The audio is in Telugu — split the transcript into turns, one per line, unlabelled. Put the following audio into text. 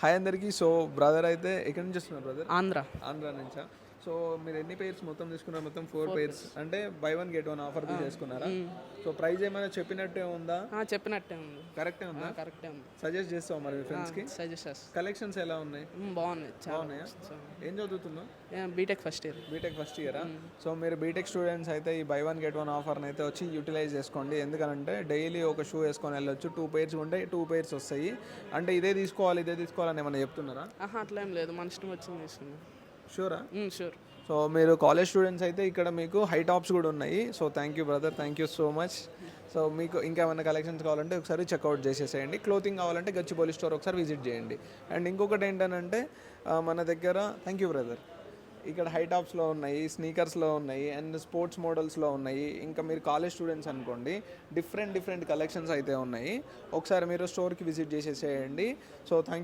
హాయ్ అందరికీ. సో బ్రదర్ అయితే ఎక్కడి నుంచి వస్తున్నారు బ్రదర్?
ఆంధ్ర.
ఆంధ్రా నుంచా? సో మీరు ఎన్ని పేర్స్ మొత్తం తీసుకున్నారు? మొత్తం 4 పేర్స్ అంటే by one get one offer తీసుకున్నారా? సో ప్రైస్ ఏమైనా చెప్పినట్టే ఉందా?
చెప్పినట్టే ఉంది.
కరెక్టే ఉందా?
కరెక్టే ఉంది.
సజెస్ట్ చేస్తావు మరి మీ ఫ్రెండ్స్కి?
సజెషన్స్
కలెక్షన్స్ ఎలా ఉన్నాయి?
బాగున్నాయి.
బాగున్నాయా? ఏం చదువుతున్నావు?
BTech first year.
BTech first ఇయరా? సో మీరు బీటెక్ స్టూడెంట్స్ అయితే ఈ బై వన్ గెట్ వన్ ఆఫర్ని అయితే వచ్చి యూటిలైజ్ చేసుకోండి. ఎందుకంటే డైలీ ఒక షూ వేసుకొని వెళ్ళొచ్చు. 2 పేర్స్ ఉంటే 2 పేర్స్ వస్తాయి. అంటే ఇదే తీసుకోవాలని ఏమైనా చెప్తున్నారా?
అట్లా ఏం లేదు, మన ఇష్టం వచ్చింది తీసుకున్నాం.
షూరా?
షూర్.
సో మీరు కాలేజ్ స్టూడెంట్స్ అయితే ఇక్కడ మీకు హై టాప్స్ కూడా ఉన్నాయి. So thank you brother, thank you so much. So మీకు ఇంకా ఏమైనా కలెక్షన్స్ కావాలంటే ఒకసారి చెక్అవుట్ చేసేసేయండి. క్లోతింగ్ కావాలంటే గచ్చిబౌలి స్టోర్ ఒకసారి విజిట్ చేయండి. అండ్ ఇంకొకటి ఏంటంటే మన దగ్గర థ్యాంక్ యూ బ్రదర్, ఇక్కడ హై టాప్స్లో ఉన్నాయి, స్నీకర్స్లో ఉన్నాయి, అండ్ స్పోర్ట్స్ మోడల్స్లో ఉన్నాయి. ఇంకా మీరు కాలేజ్ స్టూడెంట్స్ అనుకోండి, డిఫరెంట్ కలెక్షన్స్ అయితే ఉన్నాయి. ఒకసారి మీరు స్టోర్కి విజిట్ చేసేసేయండి. So thank